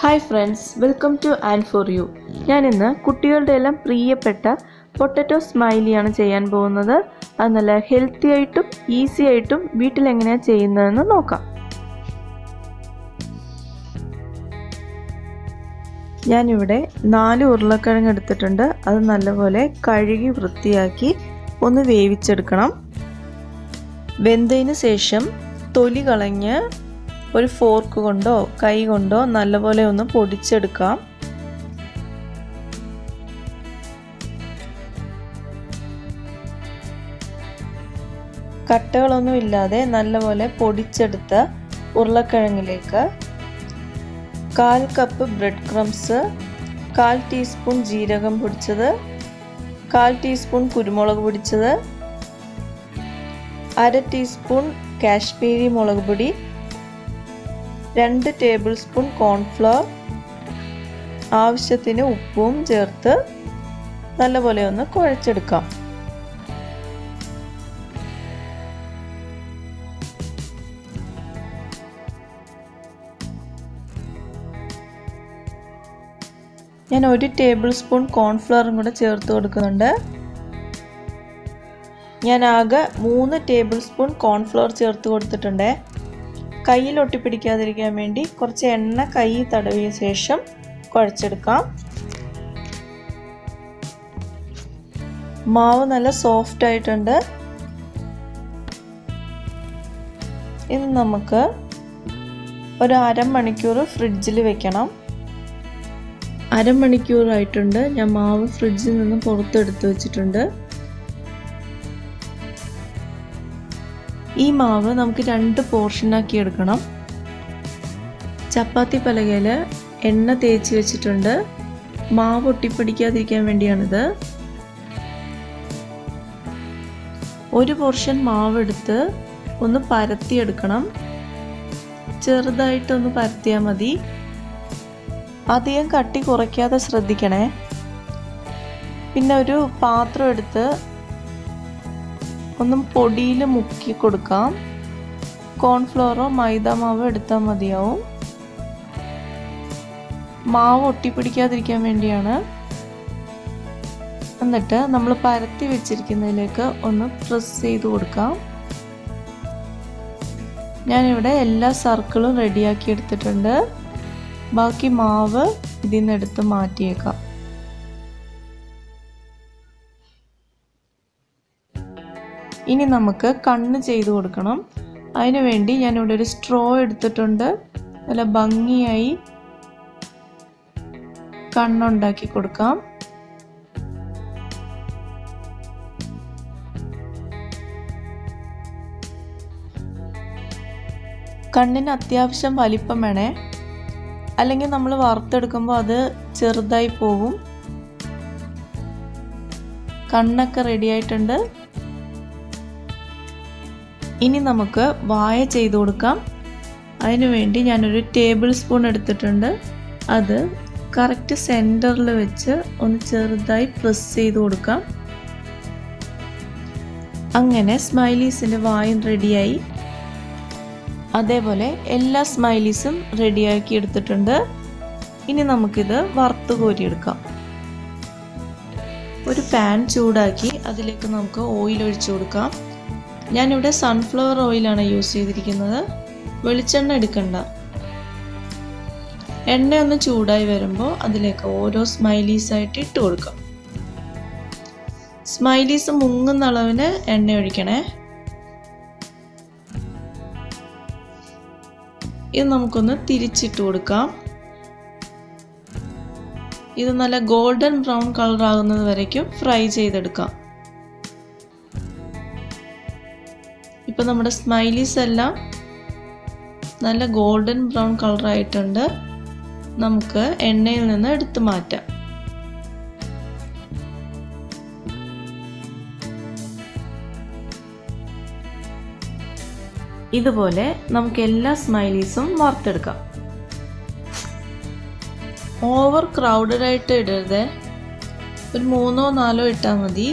Hi friends, welcome two and for you. ഞാനിന്ന് കുട്ടികളുടെ എല്ലാം പ്രിയപ്പെട്ട പൊട്ടറ്റോ സ്മൈലിയാണ് ചെയ്യാൻ പോകുന്നത്. അത് നല്ല ഹെൽത്തി ആയിട്ടും ഈസി ആയിട്ടും വീട്ടിലെങ്ങനെയാണ് ചെയ്യുന്നതെന്ന് നോക്കാം. ഞാനിവിടെ 4 ഉരുളക്കിഴങ്ങ് എടുത്തിട്ടുണ്ട്. അത് നല്ലപോലെ കഴുകി വൃത്തിയാക്കി ഒന്ന് വേവിച്ചെടുക്കണം. വെന്തതിന് ശേഷം തൊലി കളഞ്ഞ് ഒരു ഫോർക്ക് കൊണ്ടോ കൈ കൊണ്ടോ നല്ലപോലെ ഒന്ന് പൊടിച്ചെടുക്കാം. കട്ടകളൊന്നും ഇല്ലാതെ നല്ലപോലെ പൊടിച്ചെടുത്ത ഉരുളക്കിഴങ്ങിലേക്ക് 1/4 കപ്പ് ബ്രെഡ് ക്രംസ്, 1/4 ടീസ്പൂൺ ജീരകം പൊടിച്ചത്, 1/4 ടീസ്പൂൺ കുരുമുളക് പൊടിച്ചത്, 1/2 ടീസ്പൂൺ കാശ്മീരി മുളക് പൊടി, 2 ടേബിൾ സ്പൂൺ കോൺഫ്ലവർ, ആവശ്യത്തിന് ഉപ്പും ചേർത്ത് നല്ലപോലെ ഒന്ന് കുഴച്ചെടുക്കാം. ഞാൻ 1 ടേബിൾ സ്പൂൺ കോൺഫ്ലവറും കൂടെ ചേർത്ത് കൊടുക്കുന്നുണ്ട്. ഞാൻ ആകെ 3 ടേബിൾ സ്പൂൺ കോൺഫ്ലവർ ചേർത്ത് കൊടുത്തിട്ടുണ്ട്. കയ്യിൽ ഒട്ടിപ്പിടിക്കാതിരിക്കാൻ വേണ്ടി കുറച്ച് എണ്ണ കയ്യിൽ തടവിയ ശേഷം കുഴച്ചെടുക്കാം. മാവ് നല്ല സോഫ്റ്റ് ആയിട്ടുണ്ട്. ഇനി നമുക്ക് ഒരു അരമണിക്കൂർ ഫ്രിഡ്ജിൽ വെക്കണം. അരമണിക്കൂറായിട്ടുണ്ട്. ഞാൻ മാവ് ഫ്രിഡ്ജിൽ നിന്ന് പുറത്തെടുത്ത് വെച്ചിട്ടുണ്ട്. ഈ മാവ് നമുക്ക് 2 പോർഷനാക്കി എടുക്കണം. ചപ്പാത്തി പലകയിൽ എണ്ണ തേച്ച് വെച്ചിട്ടുണ്ട്. മാവ് ഒട്ടിപ്പിടിക്കാതിരിക്കാൻ വേണ്ടിയാണിത്. ഒരു പോർഷൻ മാവ് എടുത്ത് ഒന്ന് പരത്തിയെടുക്കണം. ചെറുതായിട്ടൊന്ന് പരത്തിയാൽ മതി. അധികം കട്ടി കുറയ്ക്കാതെ ശ്രദ്ധിക്കണേ. പിന്നെ ഒരു പാത്രം എടുത്ത് ഒന്നും പൊടിയിൽ മുക്കി കൊടുക്കാം. കോൺഫ്ലോറോ മൈദാമാവോ എടുത്താൽ മതിയാവും. മാവ് ഒട്ടിപ്പിടിക്കാതിരിക്കാൻ വേണ്ടിയാണ്. എന്നിട്ട് നമ്മൾ പരത്തി വെച്ചിരിക്കുന്നതിലേക്ക് ഒന്ന് പ്രസ് ചെയ്ത് കൊടുക്കാം. ഞാനിവിടെ എല്ലാ സർക്കിളും റെഡിയാക്കി എടുത്തിട്ടുണ്ട്. ബാക്കി മാവ് ഇതിൽ നിന്ന് എടുത്ത് മാറ്റിയേക്കാം. ഇനി നമുക്ക് കണ്ണ് ചെയ്ത് കൊടുക്കണം. അതിനു വേണ്ടി ഞാനിവിടെ ഒരു സ്ട്രോ എടുത്തിട്ടുണ്ട്. നല്ല ഭംഗിയായി കണ്ണുണ്ടാക്കി കൊടുക്കാം. കണ്ണിന് അത്യാവശ്യം വലിപ്പം വേണേ, അല്ലെങ്കിൽ നമ്മൾ വറുത്തെടുക്കുമ്പോൾ അത് ചെറുതായി പോകും. കണ്ണൊക്കെ റെഡി ആയിട്ടുണ്ട്. ഇനി നമുക്ക് വായ ചെയ്ത് കൊടുക്കാം. അതിനു വേണ്ടി ഞാനൊരു ടേബിൾ സ്പൂൺ എടുത്തിട്ടുണ്ട്. അത് കറക്റ്റ് സെൻറ്ററിൽ വെച്ച് ഒന്ന് ചെറുതായി പ്രസ് ചെയ്ത് കൊടുക്കാം. അങ്ങനെ സ്മൈലീസിൻ്റെ വായും റെഡിയായി. അതേപോലെ എല്ലാ സ്മൈലീസും റെഡിയാക്കി എടുത്തിട്ടുണ്ട്. ഇനി നമുക്കിത് വറുത്ത് കോരിയെടുക്കാം. ഒരു പാൻ ചൂടാക്കി അതിലേക്ക് നമുക്ക് ഓയിൽ ഒഴിച്ചു കൊടുക്കാം. ഞാനിവിടെ സൺഫ്ലവർ ഓയിലാണ് യൂസ് ചെയ്തിരിക്കുന്നത്. വെളിച്ചെണ്ണ എടുക്കണ്ട. എണ്ണ ഒന്ന് ചൂടായി വരുമ്പോൾ അതിലേക്ക് ഓരോ സ്മൈലീസായിട്ട് ഇട്ട് കൊടുക്കാം. സ്മൈലീസ് മുങ്ങുന്ന അളവിന് എണ്ണ ഒഴിക്കണേ. ഇത് നമുക്കൊന്ന് തിരിച്ചിട്ട് കൊടുക്കാം. ഇത് നല്ല ഗോൾഡൻ ബ്രൗൺ കളർ ആകുന്നത് വരയ്ക്കും ഫ്രൈ ചെയ്തെടുക്കാം. ഇപ്പം നമ്മുടെ സ്മൈലീസ് എല്ലാം നല്ല ഗോൾഡൻ ബ്രൗൺ കളർ ആയിട്ടുണ്ട്. നമുക്ക് എണ്ണയിൽ നിന്ന് എടുത്തു മാറ്റാം. ഇതുപോലെ നമുക്ക് എല്ലാ സ്മൈലീസും വറുത്തെടുക്കാം. ഓവർ ക്രൗഡഡ് ആയിട്ട് ഇടരുത്. ഒരു 3-4 ഇട്ടാൽ മതി.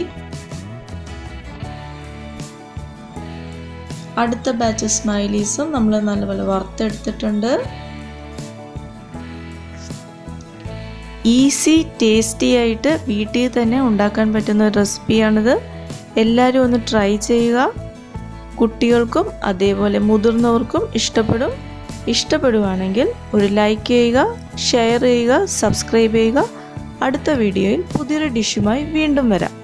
അടുത്ത ബാച്ച് സ്മൈലീസും നമ്മൾ നല്ലപോലെ വറുത്തെടുത്തിട്ടുണ്ട്. ഈസി ടേസ്റ്റി ആയിട്ട് വീട്ടിൽ തന്നെ ഉണ്ടാക്കാൻ പറ്റുന്ന ഒരു റെസിപ്പിയാണിത്. എല്ലാവരും ഒന്ന് ട്രൈ ചെയ്യുക. കുട്ടികൾക്കും അതേപോലെ മുതിർന്നവർക്കും ഇഷ്ടപ്പെടുവാണെങ്കിൽ ഒരു ലൈക്ക് ചെയ്യുക, ഷെയർ ചെയ്യുക, സബ്സ്ക്രൈബ് ചെയ്യുക. അടുത്ത വീഡിയോയിൽ പുതിയൊരു ഡിഷുമായി വീണ്ടും വരാം.